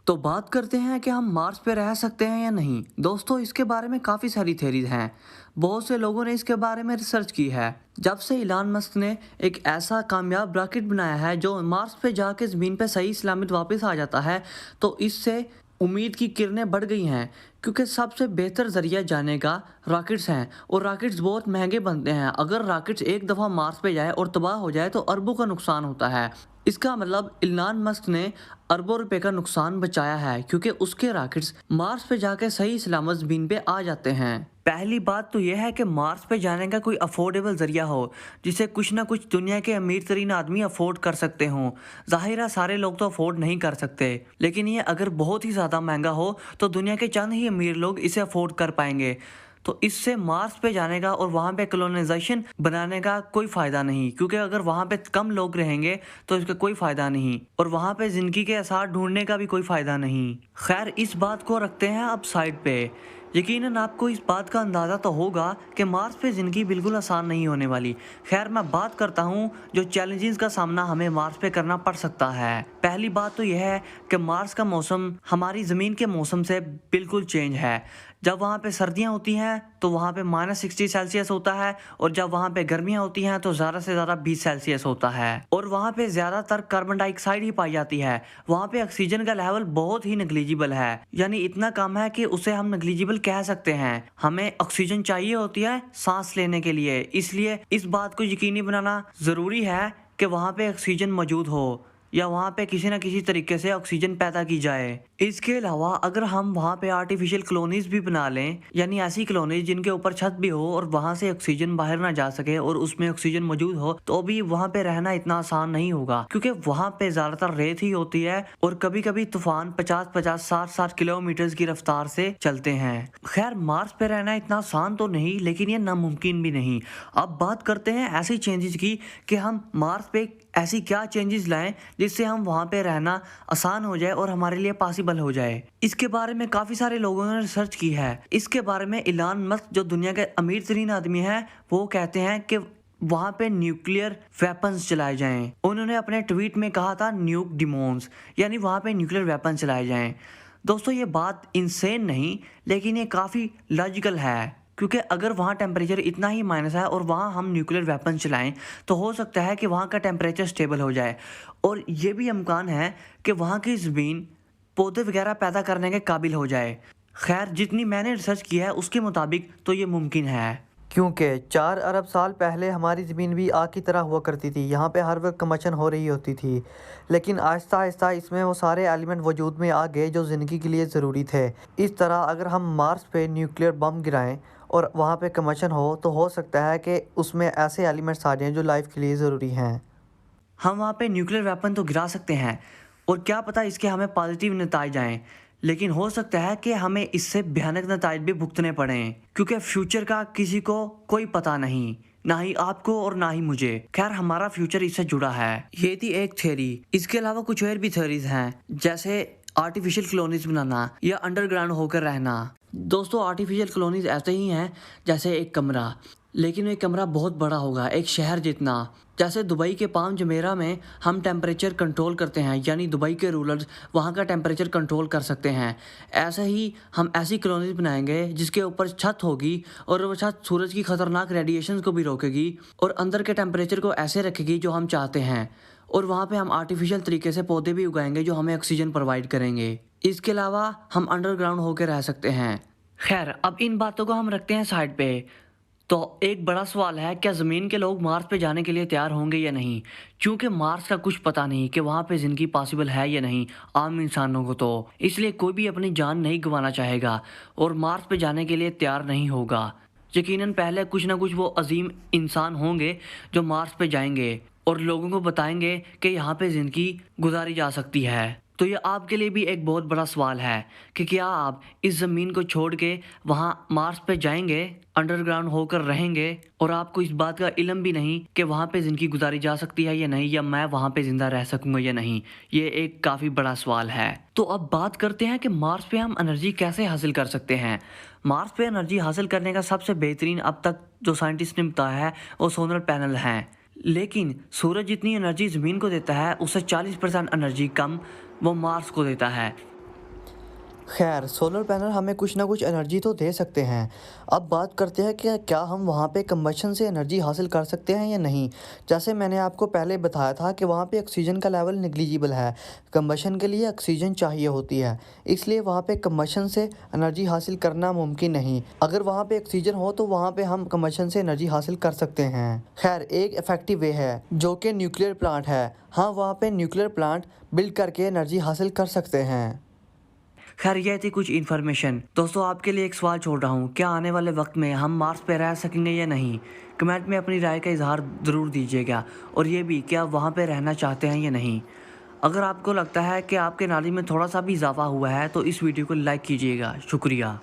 तो बात करते हैं कि हम मार्स पे रह सकते हैं या नहीं। दोस्तों, इसके बारे में काफ़ी सारी थ्योरीज हैं। बहुत से लोगों ने इसके बारे में रिसर्च की है। जब से इलॉन मस्क ने एक ऐसा कामयाब रॉकेट बनाया है जो मार्स पे जाके ज़मीन पे सही सलामत वापस आ जाता है, तो इससे उम्मीद की किरणें बढ़ गई हैं। क्योंकि सबसे बेहतर ज़रिया जाने का रॉकेट्स हैं और रॉकेट्स बहुत महंगे बनते हैं। अगर रॉकेट्स एक दफ़ा मार्स पे जाए और तबाह हो जाए तो अरबों का नुकसान होता है। इसका मतलब इलॉन मस्क ने अरबों रुपए का नुकसान बचाया है, क्योंकि उसके रॉकेट्स मार्स पे जाके सही सलामत ज़मीन पे आ जाते हैं। पहली बात तो यह है कि मार्स पे जाने का कोई अफोर्डेबल ज़रिया हो, जिसे कुछ ना कुछ दुनिया के अमीर तरीन आदमी अफोर्ड कर सकते हों। ज़ाहिर है सारे लोग तो अफोर्ड नहीं कर सकते, लेकिन ये अगर बहुत ही ज़्यादा महंगा हो तो दुनिया के चंद ही अमीर लोग इसे अफोर्ड कर पाएंगे। तो इससे मार्स पे जाने का और वहाँ पे कॉलोनाइजेशन बनाने का कोई फ़ायदा नहीं, क्योंकि अगर वहाँ पे कम लोग रहेंगे तो इसका कोई फ़ायदा नहीं, और वहाँ पे ज़िंदगी के आसार ढूंढने का भी कोई फ़ायदा नहीं। खैर, इस बात को रखते हैं अब साइड पे। यकीनन आपको इस बात का अंदाज़ा तो होगा कि मार्स पे ज़िंदगी बिल्कुल आसान नहीं होने वाली। खैर, मैं बात करता हूँ जो चैलेंजेस का सामना हमें मार्स पे करना पड़ सकता है। पहली बात तो यह है कि मार्स का मौसम हमारी ज़मीन के मौसम से बिल्कुल चेंज है। जब वहाँ पे सर्दियाँ होती हैं तो वहाँ पे -60 सेल्सियस होता है, और जब वहाँ पे गर्मियाँ होती हैं तो ज़्यादा से ज़्यादा 20 सेल्सियस होता है। और वहाँ पे ज़्यादातर कार्बन डाइऑक्साइड ही पाई जाती है। वहाँ पे ऑक्सीजन का लेवल बहुत ही नेग्लिजिबल है, यानी इतना कम है कि उसे हम नेग्लिजिबल कह सकते हैं। हमें ऑक्सीजन चाहिए होती है सांस लेने के लिए, इसलिए इस बात को यकीनी बनाना ज़रूरी है कि वहाँ पे ऑक्सीजन मौजूद हो, या वहाँ पे किसी न किसी तरीके से ऑक्सीजन पैदा की जाए। इसके अलावा अगर हम वहाँ पे आर्टिफिशियल कॉलोनीज भी बना लें, यानी ऐसी कॉलोनीज जिनके ऊपर छत भी हो और वहाँ से ऑक्सीजन बाहर ना जा सके और उसमें ऑक्सीजन मौजूद हो, तो भी वहाँ पे रहना इतना आसान नहीं होगा, क्योंकि वहाँ पे ज़्यादातर रेत ही होती है और कभी कभी तूफान 50-50, 60-60 किलोमीटर की रफ्तार से चलते हैं। खैर, मार्स पे रहना इतना आसान तो नहीं, लेकिन ये नामुमकिन भी नहीं। अब बात करते हैं ऐसी चेंजेस की कि हम मार्स पे ऐसी क्या चेंजेस लाएं जिससे हम वहाँ पे रहना आसान हो जाए और हमारे लिए पॉसिबल हो जाए। इसके बारे में काफ़ी सारे लोगों ने रिसर्च की है। इसके बारे में इलॉन मस्क, जो दुनिया के अमीर तरीन आदमी है, वो कहते हैं कि वहाँ पे न्यूक्लियर वेपन्स चलाए जाएं। उन्होंने अपने ट्वीट में कहा था न्यूक डिमोन्स, यानी वहाँ पे न्यूक्लियर वेपन चलाए जाएं। दोस्तों, ये बात इंसेन नहीं, लेकिन ये काफ़ी लॉजिकल है, क्योंकि अगर वहाँ टेम्परेचर इतना ही माइनस है और वहाँ हम न्यूक्लियर वेपन चलाएं, तो हो सकता है कि वहाँ का टेम्परेचर स्टेबल हो जाए, और ये भी इम्कान है कि वहाँ की ज़मीन पौधे वगैरह पैदा करने के काबिल हो जाए। खैर, जितनी मैंने रिसर्च की है उसके मुताबिक तो ये मुमकिन है। क्योंकि 4 अरब साल पहले हमारी ज़मीन भी आग की तरह हुआ करती थी। यहाँ पे हर वक्त कमचन हो रही होती थी, लेकिन आहिस्ता आहिस्ता इसमें वो सारे एलिमेंट वजूद में आ गए जो ज़िंदगी के लिए ज़रूरी थे। इस तरह अगर हम मार्स पे न्यूक्लियर बम गिराएं और वहाँ पे कमचन हो सकता है कि उसमें ऐसे एलिमेंट्स आ जाएं जो लाइफ के लिए ज़रूरी हैं। हम वहाँ पे न्यूक्लियर वेपन तो गिरा सकते हैं, और क्या पता इसके हमें पॉजिटिव नतीजे आएँ, लेकिन हो सकता है कि हमें इससे भयानक नतीजे भी भुगतने पड़ें, क्योंकि फ्यूचर का किसी को कोई पता नहीं, ना ही आपको और ना ही मुझे। खैर, हमारा फ्यूचर इससे जुड़ा है। ये थी एक थ्योरी। इसके अलावा कुछ और भी थ्योरीज हैं, जैसे आर्टिफिशियल कॉलोनीज बनाना या अंडरग्राउंड होकर रहना। दोस्तों, आर्टिफिशियल कॉलोनीज ऐसे ही हैं जैसे एक कमरा, लेकिन एक कमरा बहुत बड़ा होगा, एक शहर जितना। जैसे दुबई के पाम जुमेरा में हम टेम्परेचर कंट्रोल करते हैं, यानी दुबई के रूलर्स वहाँ का टेम्परेचर कंट्रोल कर सकते हैं। ऐसे ही हम ऐसी कॉलोनीज बनाएंगे जिसके ऊपर छत होगी, और वो छत सूरज की खतरनाक रेडिएशन को भी रोकेगी और अंदर के टेम्परेचर को ऐसे रखेगी जो हम चाहते हैं। और वहाँ पे हम आर्टिफिशियल तरीके से पौधे भी उगाएंगे जो हमें ऑक्सीजन प्रोवाइड करेंगे। इसके अलावा हम अंडरग्राउंड होकर रह सकते हैं। खैर, अब इन बातों को हम रखते हैं साइड पे। तो एक बड़ा सवाल है, क्या ज़मीन के लोग मार्स पे जाने के लिए तैयार होंगे या नहीं? क्योंकि मार्स का कुछ पता नहीं कि वहाँ पे ज़िंदगी पॉसिबल है या नहीं आम इंसानों को, तो इसलिए कोई भी अपनी जान नहीं गंवाना चाहेगा और मार्स पे जाने के लिए तैयार नहीं होगा। यकीनन पहले कुछ ना कुछ वो अजीम इंसान होंगे जो मार्स पे जाएंगे और लोगों को बताएंगे कि यहाँ पे ज़िंदगी गुजारी जा सकती है। तो ये आपके लिए भी एक बहुत बड़ा सवाल है कि क्या आप इस ज़मीन को छोड़ के वहाँ मार्स पे जाएंगे, अंडरग्राउंड होकर रहेंगे, और आपको इस बात का इल्म भी नहीं कि वहाँ पे ज़िंदगी गुजारी जा सकती है या नहीं, या मैं वहाँ पे ज़िंदा रह सकूँगा या नहीं। ये एक काफ़ी बड़ा सवाल है। तो अब बात करते हैं कि मार्स पे हम एनर्जी कैसे हासिल कर सकते हैं। मार्स पे एनर्जी हासिल करने का सबसे बेहतरीन अब तक जो साइंटिस्ट ने बताया है वो सोलर पैनल हैं। लेकिन सूरज जितनी एनर्जी ज़मीन को देता है उससे 40% एनर्जी कम वो मार्स को देता है। खैर, सोलर पैनल हमें कुछ ना कुछ एनर्जी तो दे सकते हैं। अब बात करते हैं कि क्या हम वहाँ पे कंबशन से एनर्जी हासिल कर सकते हैं या नहीं। जैसे मैंने आपको पहले बताया था कि वहाँ पे ऑक्सीजन का लेवल नेग्लिजिबल है। कंबशन के लिए ऑक्सीजन चाहिए होती है, इसलिए वहाँ पे कंबशन से एनर्जी हासिल करना मुमकिन नहीं। अगर वहाँ पे ऑक्सीजन हो तो वहाँ पे हम कंबशन से एनर्जी हासिल कर सकते हैं। खैर, एक इफ़ेक्टिव वे है जो कि न्यूक्लियर प्लांट है। हाँ, वहाँ पे न्यूक्लियर प्लांट बिल्ड करके एनर्जी हासिल कर सकते हैं। खैर ये थी कुछ इन्फॉर्मेशन। दोस्तों आपके लिए एक सवाल छोड़ रहा हूँ, क्या आने वाले वक्त में हम मार्स पे रह सकेंगे या नहीं? कमेंट में अपनी राय का इजहार ज़रूर दीजिएगा, और ये भी कि आप वहाँ पे रहना चाहते हैं या नहीं। अगर आपको लगता है कि आपके नॉलेज में थोड़ा सा भी इजाफा हुआ है तो इस वीडियो को लाइक कीजिएगा। शुक्रिया।